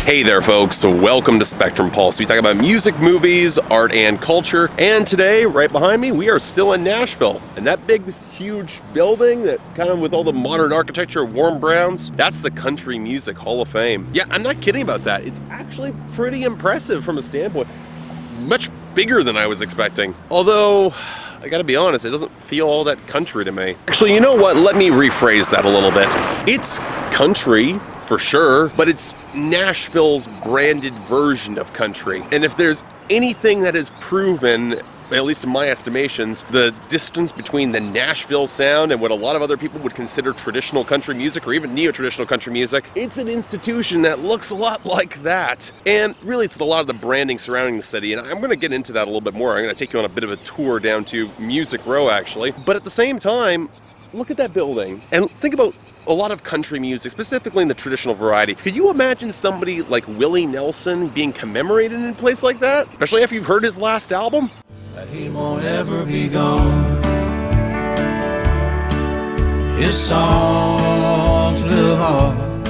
Hey there folks, so welcome to Spectrum Pulse. We talk about music, movies, art, and culture. And today, right behind me, we are still in Nashville. And that big, huge building that kind of with all the modern architecture, warm browns, that's the Country Music Hall of Fame. Yeah, I'm not kidding about that. It's actually pretty impressive from a standpoint. It's much bigger than I was expecting. Although, I gotta be honest, it doesn't feel all that country to me. Actually, you know what? Let me rephrase that a little bit. It's country, for sure, but it's Nashville's branded version of country. And if there's anything that is proven, at least in my estimations, the distance between the Nashville sound and what a lot of other people would consider traditional country music or even neo-traditional country music, it's an institution that looks a lot like that. And really, it's a lot of the branding surrounding the city, and I'm gonna get into that a little bit more. I'm gonna take you on a bit of a tour down to Music Row, actually. But at the same time, look at that building and think about a lot of country music, specifically in the traditional variety. Could you imagine somebody like Willie Nelson being commemorated in a place like that? Especially after you've heard his last album? He won't ever be gone. His songs live on.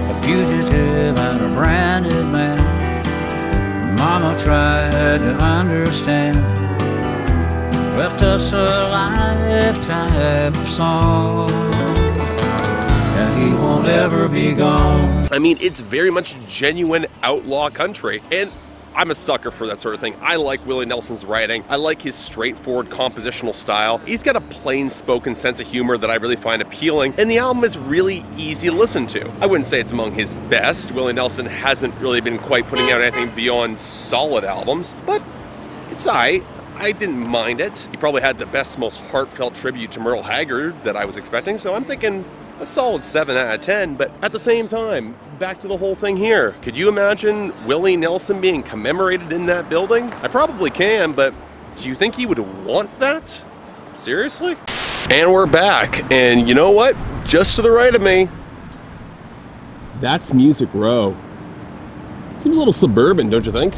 A fugitive and a branded man. Mama tried to understand. Left us a lifetime of song, and he won't ever be gone. I mean, it's very much genuine outlaw country, and I'm a sucker for that sort of thing. I like Willie Nelson's writing. I like his straightforward compositional style. He's got a plain-spoken sense of humor that I really find appealing, and the album is really easy to listen to. I wouldn't say it's among his best. Willie Nelson hasn't really been quite putting out anything beyond solid albums, but it's aight. I didn't mind it. He probably had the best, most heartfelt tribute to Merle Haggard that I was expecting, so I'm thinking a solid 7 out of 10, but at the same time, back to the whole thing here. Could you imagine Willie Nelson being commemorated in that building? I probably can, but do you think he would want that? Seriously? And we're back, and you know what? Just to the right of me, that's Music Row. Seems a little suburban, don't you think?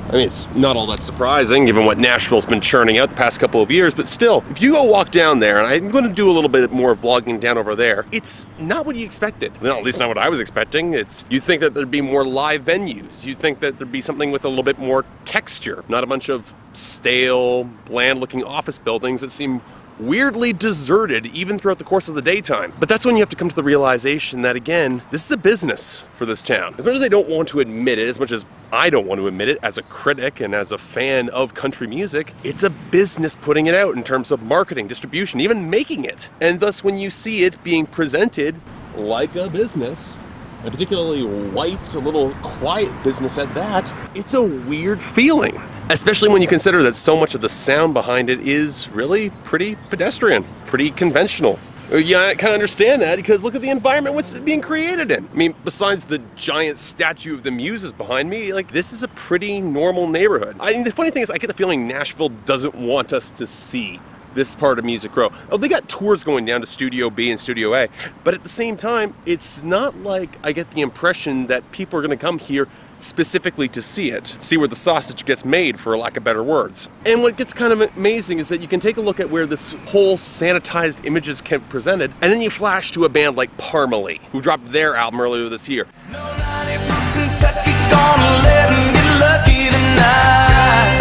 I mean, it's not all that surprising given what Nashville's been churning out the past couple of years, but still, if you go walk down there, and I'm going to do a little bit more vlogging down over there, it's not what you expected. Well, at least not what I was expecting. You'd think that there'd be more live venues. You'd think that there'd be something with a little bit more texture, not a bunch of stale, bland-looking office buildings that seem weirdly deserted even throughout the course of the daytime. But that's when you have to come to the realization that, again, this is a business for this town. As much as they don't want to admit it, as much as I don't want to admit it as a critic and as a fan of country music, it's a business putting it out in terms of marketing, distribution, even making it. And thus, when you see it being presented like a business, a particularly white, a little quiet business at that, it's a weird feeling. Especially when you consider that so much of the sound behind it is really pretty pedestrian, pretty conventional. Yeah, I kind of understand that because look at the environment what's being created in. I mean, besides the giant statue of the Muses behind me, like, this is a pretty normal neighborhood. I mean, the funny thing is I get the feeling Nashville doesn't want us to see this part of Music Row. Oh, they got tours going down to Studio B and Studio A, but at the same time, it's not like I get the impression that people are gonna come here specifically to see it, see where the sausage gets made, for lack of better words. And what gets kind of amazing is that you can take a look at where this whole sanitized images get presented, and then you flash to a band like Parmalee, who dropped their album earlier this year. No 90 proof Kentucky, gonna let 'em get lucky tonight.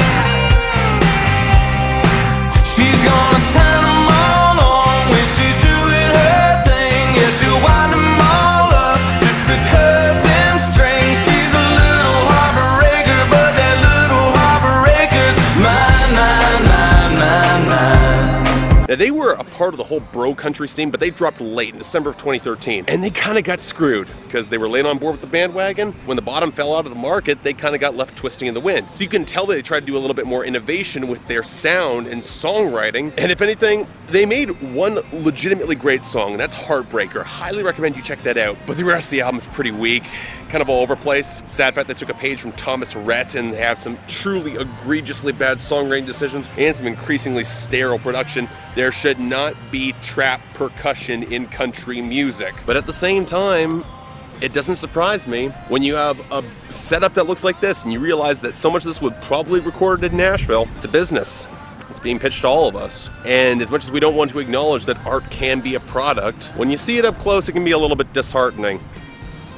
She's gonna turn 'em all on when she's doing her thing. Yeah, she'll wind 'em all up just to cut them strings. She's a little heartbreaker, but that little heartbreaker's mine, mine, mine, mine, mine. Now, they were a part of the whole bro country scene, but they dropped late in December of 2013. And they kind of got screwed because they were late on board with the bandwagon. When the bottom fell out of the market, they kind of got left twisting in the wind. So you can tell that they tried to do a little bit more innovation with their sound and songwriting. And if anything, they made one legitimately great song, and that's Heartbreaker. Highly recommend you check that out. But the rest of the album is pretty weak, kind of all over the place. Sad fact they took a page from Thomas Rhett and they have some truly egregiously bad songwriting decisions and some increasingly sterile production. There should not be trap percussion in country music. But at the same time, it doesn't surprise me when you have a setup that looks like this and you realize that so much of this was probably recorded in Nashville. It's a business. It's being pitched to all of us. And as much as we don't want to acknowledge that art can be a product, when you see it up close, it can be a little bit disheartening.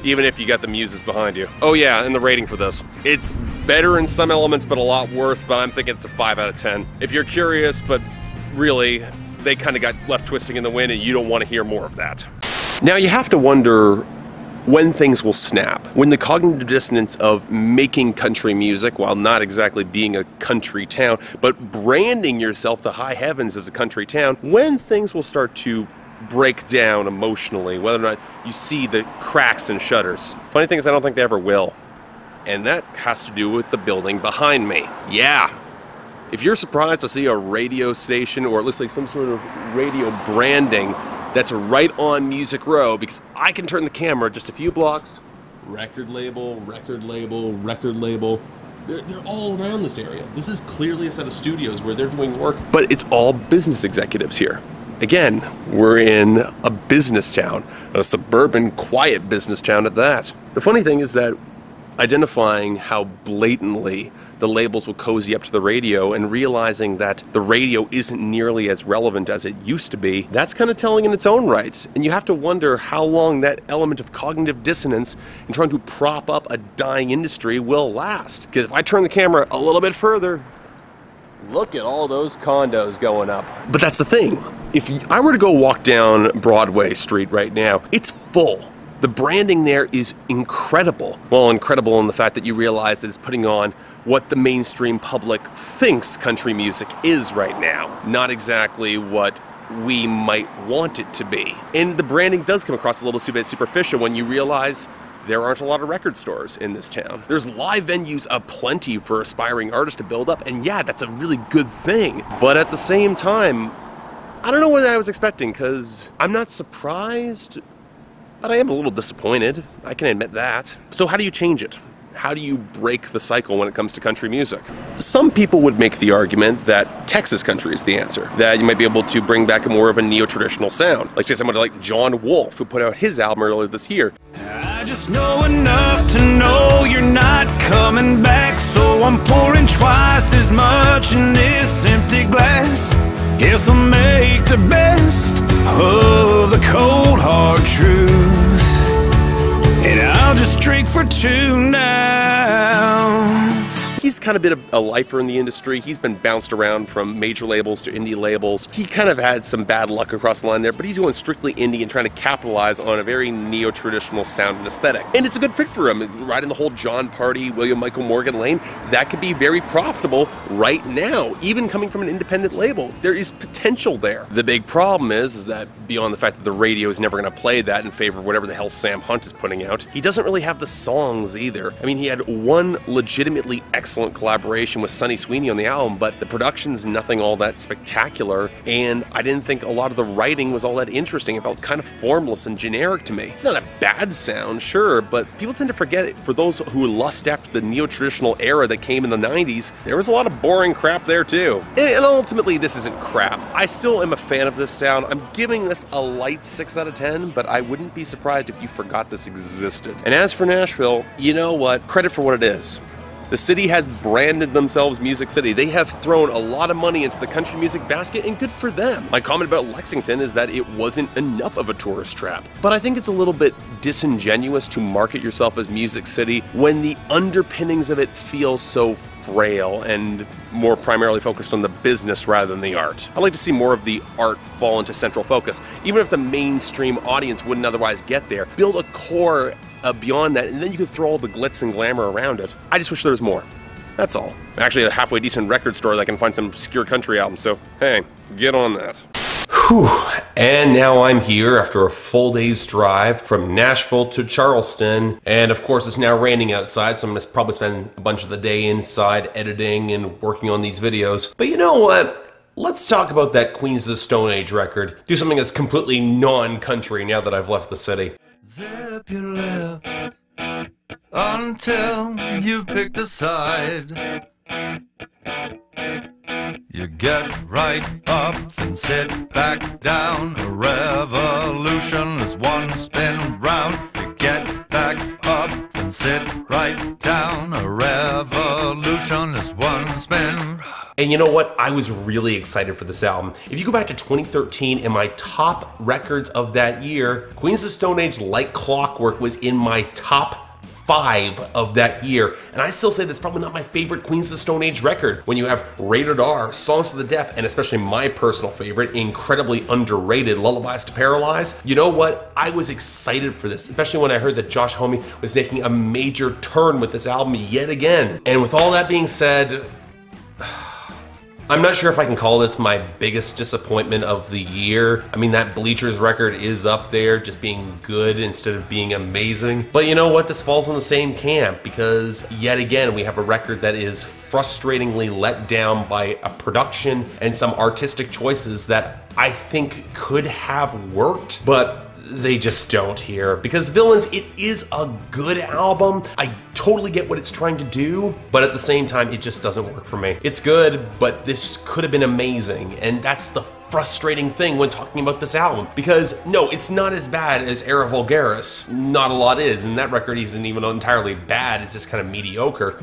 even if you got the muses behind you. Oh yeah, and the rating for this. It's better in some elements, but a lot worse, but I'm thinking it's a 5 out of 10. If you're curious, but really, they kind of got left twisting in the wind and you don't want to hear more of that. Now you have to wonder when things will snap, when the cognitive dissonance of making country music, while not exactly being a country town, but branding yourself to high heavens as a country town, when things will start to break down emotionally, whether or not you see the cracks and shutters. Funny thing is, I don't think they ever will. And that has to do with the building behind me. Yeah. If you're surprised to see a radio station, or it looks like some sort of radio branding that's right on Music Row, because I can turn the camera just a few blocks, record label, record label, record label. They're all around this area. This is clearly a set of studios where they're doing work, but it's all business executives here. Again, we're in a business town, a suburban, quiet business town at that. The funny thing is that identifying how blatantly the labels will cozy up to the radio and realizing that the radio isn't nearly as relevant as it used to be, that's kind of telling in its own rights. And you have to wonder how long that element of cognitive dissonance in trying to prop up a dying industry will last. Because if I turn the camera a little bit further, look at all those condos going up. But that's the thing. If I were to go walk down Broadway Street right now, it's full. The branding there is incredible. Well, incredible in the fact that you realize that it's putting on what the mainstream public thinks country music is right now. Not exactly what we might want it to be. And the branding does come across a little bit superficial when you realize there aren't a lot of record stores in this town. There's live venues aplenty for aspiring artists to build up, and yeah, that's a really good thing. But at the same time, I don't know what I was expecting, because I'm not surprised, but I am a little disappointed. I can admit that. So how do you change it? How do you break the cycle when it comes to country music? Some people would make the argument that Texas country is the answer, that you might be able to bring back a more of a neo-traditional sound. Like say somebody like Jon Wolfe, who put out his album earlier this year. I just know enough to know you're not coming back, so I'm pouring twice as much in this empty glass. Guess I'll make the best of the cold hard truth, and I'll just drink for two now. He's kind of been a lifer in the industry. He's been bounced around from major labels to indie labels. He kind of had some bad luck across the line there, but he's going strictly indie and trying to capitalize on a very neo-traditional sound and aesthetic. And it's a good fit for him. Riding the whole John Party, William Michael Morgan lane, that could be very profitable right now, even coming from an independent label. There is potential there. The big problem is that beyond the fact that the radio is never going to play that in favor of whatever the hell Sam Hunt is putting out, he doesn't really have the songs either. I mean, he had one legitimately excellent collaboration with Sweeney on the album, but the production's nothing all that spectacular, and I didn't think a lot of the writing was all that interesting. It felt kind of formless and generic to me. It's not a bad sound, sure, but people tend to forget it. For those who lust after the neo-traditional era that came in the 90s, there was a lot of boring crap there too. And ultimately, this isn't crap. I still am a fan of this sound. I'm giving this a light 6 out of 10, but I wouldn't be surprised if you forgot this existed. And as for Nashville, you know what? Credit for what it is. The city has branded themselves Music City. They have thrown a lot of money into the country music basket, and good for them. My comment about Lexington is that it wasn't enough of a tourist trap. But I think it's a little bit disingenuous to market yourself as Music City when the underpinnings of it feel so frail and more primarily focused on the business rather than the art. I'd like to see more of the art fall into central focus, even if the mainstream audience wouldn't otherwise get there. Build a core beyond that, and then you can throw all the glitz and glamour around it. I just wish there was more. That's all. Actually, a halfway decent record store that can find some obscure country albums, so hey, get on that. Whew. And now I'm here after a full day's drive from Nashville to Charleston, and of course it's now raining outside, so I'm gonna probably spend a bunch of the day inside editing and working on these videos. But you know what? Let's talk about that Queens of the Stone Age record. Do something that's completely non-country now that I've left the city. Zip your lip until you've picked a side. You get right up and sit back down. A revolution is one spin round. You get back up and sit right down. A revolution is one spin round. And you know what? I was really excited for this album. If you go back to 2013 and my top records of that year, Queens of the Stone Age Like Clockwork was in my top 5 of that year, and I still say that's probably not my favorite Queens of the Stone Age record. When you have Rated R, Songs to the Deaf, and especially my personal favorite, incredibly underrated Lullabies to Paralyze, you know what? I was excited for this, especially when I heard that Josh Homme was making a major turn with this album yet again. And with all that being said, I'm not sure if I can call this my biggest disappointment of the year. I mean, that Bleachers record is up there, just being good instead of being amazing. But you know what? This falls in the same camp because yet again, we have a record that is frustratingly let down by a production and some artistic choices that I think could have worked, but they just don't here. Because Villains, it is a good album. I totally get what it's trying to do, but at the same time, it just doesn't work for me. It's good, but this could have been amazing, and that's the frustrating thing when talking about this album. Because no, it's not as bad as Era Vulgaris. Not a lot is, and that record isn't even entirely bad, it's just kind of mediocre.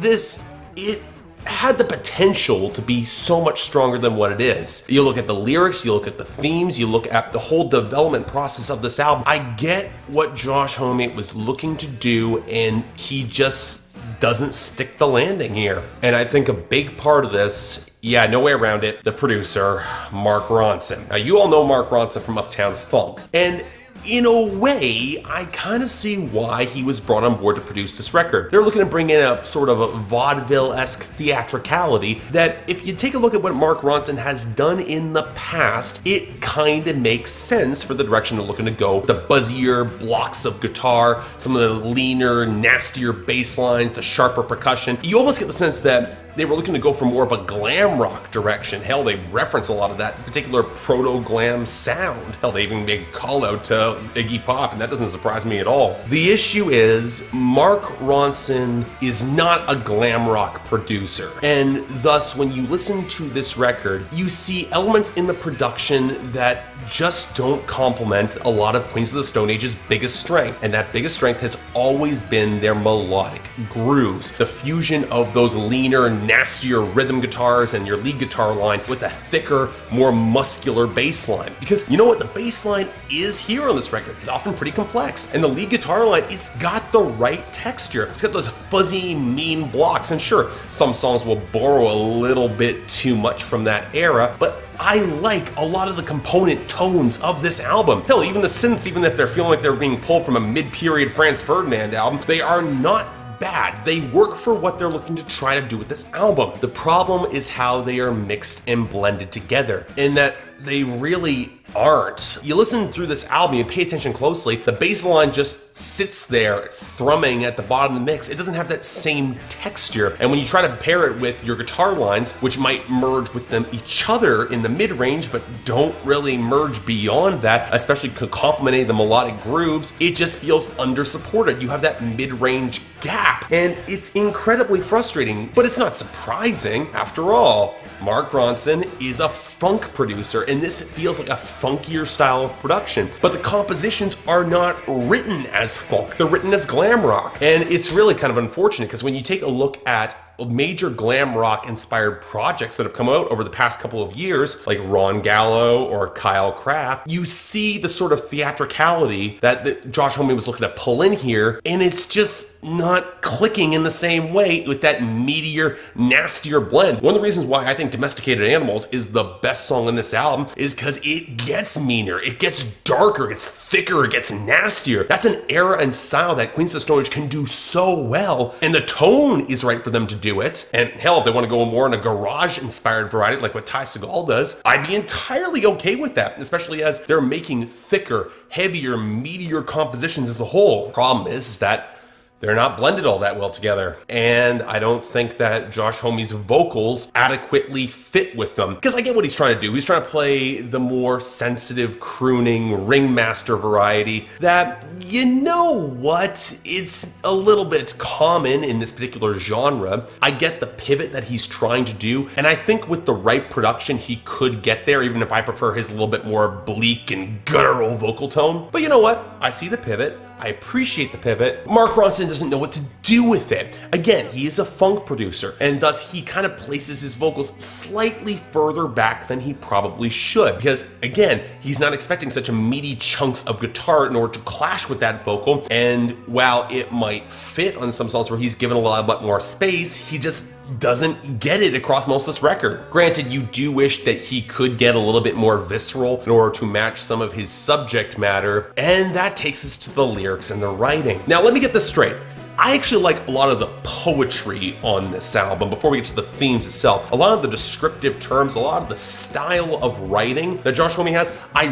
It had the potential to be so much stronger than what it is. You look at the lyrics, you look at the themes, you look at the whole development process of this album. I get what Josh Homme was looking to do, and he just doesn't stick the landing here. And I think a big part of this, yeah, no way around it, the producer, Mark Ronson. Now, you all know Mark Ronson from Uptown Funk, and in a way, I kind of see why he was brought on board to produce this record. They're looking to bring in a sort of a vaudeville-esque theatricality that, if you take a look at what Mark Ronson has done in the past, it kind of makes sense for the direction they're looking to go. The buzzier blocks of guitar, some of the leaner, nastier bass lines, the sharper percussion. You almost get the sense that they were looking to go for more of a glam rock direction. Hell, they reference a lot of that particular proto-glam sound. Hell, they even make a call out to Iggy Pop, and that doesn't surprise me at all. The issue is, Mark Ronson is not a glam rock producer, and thus, when you listen to this record, you see elements in the production that just don't complement a lot of Queens of the Stone Age's biggest strength, and that biggest strength has always been their melodic grooves, the fusion of those leaner, nastier rhythm guitars and your lead guitar line with a thicker, more muscular bass line. Because you know what? The bass line is here on this record. It's often pretty complex, and the lead guitar line, it's got the right texture. It's got those fuzzy, mean blocks, and sure, some songs will borrow a little bit too much from that era, but I like a lot of the component tones of this album. Hell, even the synths, even if they're feeling like they're being pulled from a mid-period Franz Ferdinand album, they are not bad. They work for what they're looking to try to do with this album. The problem is how they are mixed and blended together, in that they really aren't. You listen through this album, you pay attention closely, the bass line just sits there thrumming at the bottom of the mix. It doesn't have that same texture, and when you try to pair it with your guitar lines, which might merge with them each other in the mid-range but don't really merge beyond that, especially complementing the melodic grooves, it just feels under-supported. You have that mid-range gap, and it's incredibly frustrating, but it's not surprising. After all, Mark Ronson is a funk producer, and this feels like a funkier style of production. But the compositions are not written as funk, they're written as glam rock. And it's really kind of unfortunate, because when you take a look at major glam rock inspired projects that have come out over the past couple of years, like Ron Gallo or Kyle Kraft, you see the sort of theatricality that Josh Homme was looking to pull in here, and it's just not clicking in the same way with that meatier, nastier blend. One of the reasons why I think Domesticated Animals is the best song on this album is because it gets meaner, it gets darker, it gets thicker, it gets nastier. That's an era and style that Queens of the Stone Age can do so well, and the tone is right for them to do it. And hell, if they want to go more in a garage inspired variety like what Ty Segall does, I'd be entirely okay with that, especially as they're making thicker, heavier, meatier compositions as a whole. Problem is that they're not blended all that well together, and I don't think that Josh Homme's vocals adequately fit with them. Because I get what he's trying to do. He's trying to play the more sensitive, crooning, ringmaster variety that, you know what, it's a little bit common in this particular genre. I get the pivot that he's trying to do, and I think with the right production, he could get there, even if I prefer his little bit more bleak and guttural vocal tone. But you know what? I see the pivot. I appreciate the pivot. Mark Ronson doesn't know what to do with it. Again, he is a funk producer, and thus he kind of places his vocals slightly further back than he probably should, because again, he's not expecting such a meaty chunks of guitar in order to clash with that vocal, and while it might fit on some songs where he's given a lot more space, he just doesn't get it across most of this record. Granted, you do wish that he could get a little bit more visceral in order to match some of his subject matter, and that takes us to the lyrics and the writing. Now, let me get this straight. I actually like a lot of the poetry on this album. Before we get to the themes itself, a lot of the descriptive terms, a lot of the style of writing that Josh Homme has, I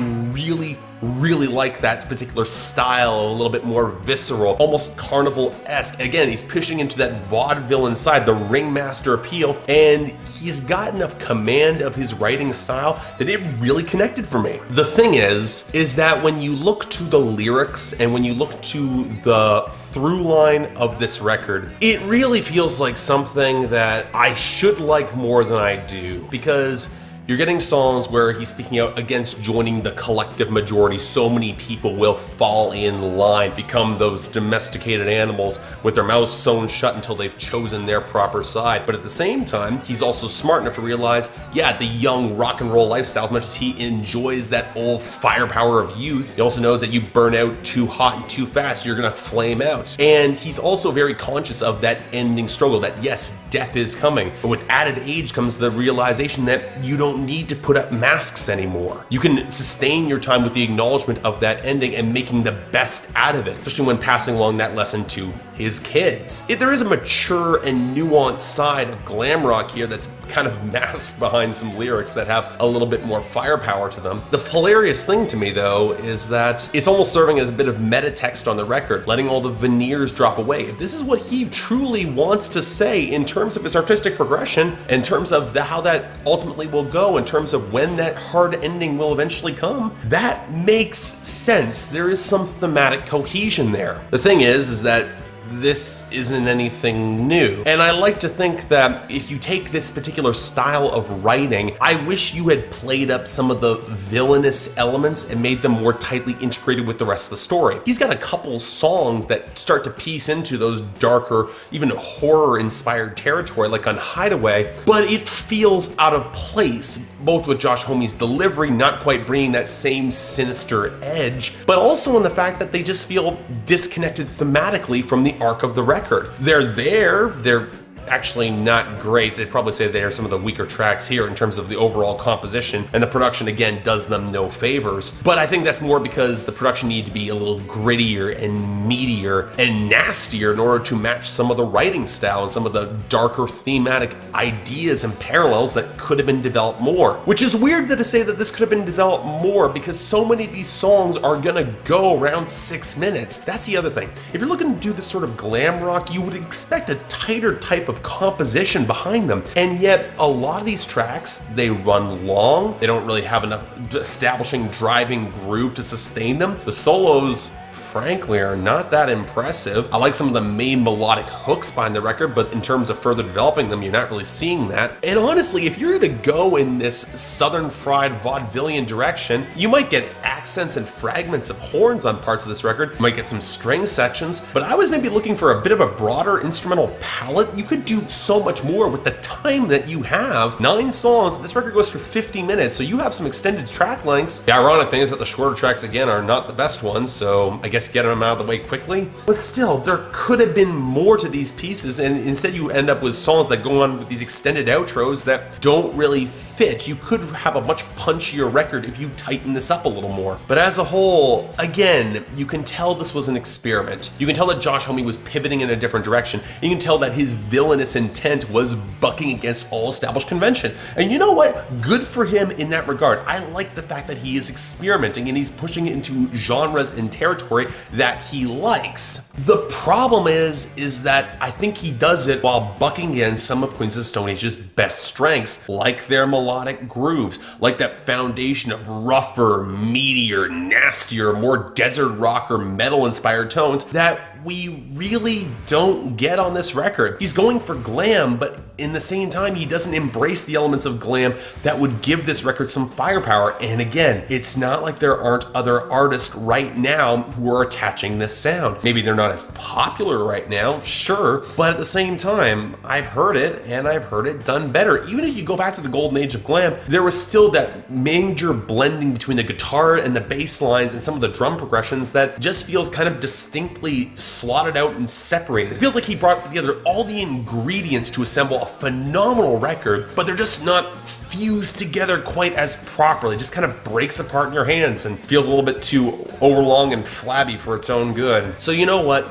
really like that particular style, a little bit more visceral, almost carnival-esque. Again, he's pushing into that vaudeville inside, the ringmaster appeal, and he's got enough command of his writing style that it really connected for me. The thing is that when you look to the lyrics and when you look to the through line of this record, it really feels like something that I should like more than I do, because you're getting songs where he's speaking out against joining the collective majority. So many people will fall in line, become those domesticated animals with their mouths sewn shut until they've chosen their proper side. But at the same time, he's also smart enough to realize, yeah, the young rock and roll lifestyle, as much as he enjoys that old firepower of youth, he also knows that you burn out too hot and too fast, you're gonna flame out. And he's also very conscious of that ending struggle, that yes, death is coming. But with added age comes the realization that you don't need to put up masks anymore. You can sustain your time with the acknowledgement of that ending and making the best out of it, especially when passing along that lesson to his kids. There is a mature and nuanced side of glam rock here that's kind of masked behind some lyrics that have a little bit more firepower to them. The hilarious thing to me, though, is that it's almost serving as a bit of meta text on the record, letting all the veneers drop away. If this is what he truly wants to say in terms of his artistic progression, in terms of how that ultimately will go, in terms of when that hard ending will eventually come, that makes sense. There is some thematic cohesion there. The thing is that this isn't anything new. And I like to think that if you take this particular style of writing, I wish you had played up some of the villainous elements and made them more tightly integrated with the rest of the story. He's got a couple songs that start to piece into those darker, even horror-inspired territory, like on Hideaway, but it feels out of place, both with Josh Homme's delivery not quite bringing that same sinister edge, but also in the fact that they just feel disconnected thematically from the arc of the record. They're actually not great. They'd probably say they are some of the weaker tracks here in terms of the overall composition, and the production again does them no favors. But I think that's more because the production needed to be a little grittier and meatier and nastier in order to match some of the writing style and some of the darker thematic ideas and parallels that could have been developed more. Which is weird to say that this could have been developed more, because so many of these songs are gonna go around 6 minutes. That's the other thing. If you're looking to do this sort of glam rock, you would expect a tighter type of composition behind them, and yet a lot of these tracks, they run long, they don't really have enough establishing driving groove to sustain them. The solos, frankly, are not that impressive. I like some of the main melodic hooks behind the record, but in terms of further developing them, you're not really seeing that. And honestly, if you're gonna go in this southern fried vaudevillian direction, you might get accents and fragments of horns on parts of this record. You might get some string sections, but I was maybe looking for a bit of a broader instrumental palette. You could do so much more with the time that you have. 9 songs, this record goes for 50 minutes, so you have some extended track lengths. The ironic thing is that the shorter tracks, again, are not the best ones, so I guess get them out of the way quickly. But still, there could have been more to these pieces, and instead you end up with songs that go on with these extended outros that don't really fit. You could have a much punchier record if you tighten this up a little more. But as a whole, again, you can tell this was an experiment. You can tell that Josh Homme was pivoting in a different direction. You can tell that his villainous intent was bucking against all established convention. And you know what? Good for him in that regard. I like the fact that he is experimenting and he's pushing it into genres and territory that he likes. The problem is that I think he does it while bucking against some of Queens of Stone Age's best strengths, like their melodic grooves, like that foundation of rougher, meatier, nastier, more desert rock or metal inspired tones that that we really don't get on this record. He's going for glam, but in the same time, he doesn't embrace the elements of glam that would give this record some firepower. And again, it's not like there aren't other artists right now who are attaching this sound. Maybe they're not as popular right now, sure, but at the same time, I've heard it, and I've heard it done better. Even if you go back to the golden age of glam, there was still that major blending between the guitar and the bass lines and some of the drum progressions that just feels kind of distinctly slotted out and separated. It feels like he brought together all the ingredients to assemble a phenomenal record, but they're just not fused together quite as properly. It just kind of breaks apart in your hands and feels a little bit too overlong and flabby for its own good. So you know what?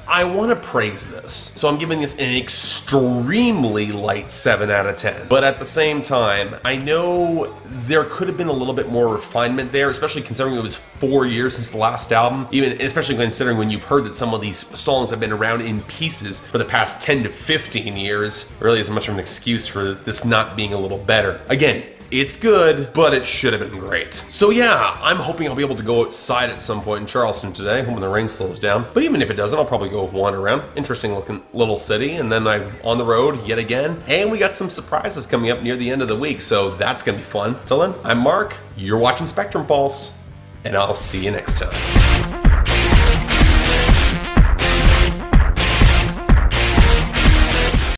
I want to praise this. So I'm giving this an extremely light 7 out of 10. But at the same time, I know there could have been a little bit more refinement there, especially considering it was 4 years since the last album. Even especially considering when you've heard that some of these songs have been around in pieces for the past 10 to 15 years. It really isn't much of an excuse for this not being a little better. Again, it's good, but it should have been great. So yeah, I'm hoping I'll be able to go outside at some point in Charleston today, when the rain slows down. But even if it doesn't, I'll probably go wander around. Interesting looking little city, and then I'm on the road yet again. And we got some surprises coming up near the end of the week, so that's gonna be fun. Till then, I'm Mark, you're watching Spectrum Pulse, and I'll see you next time.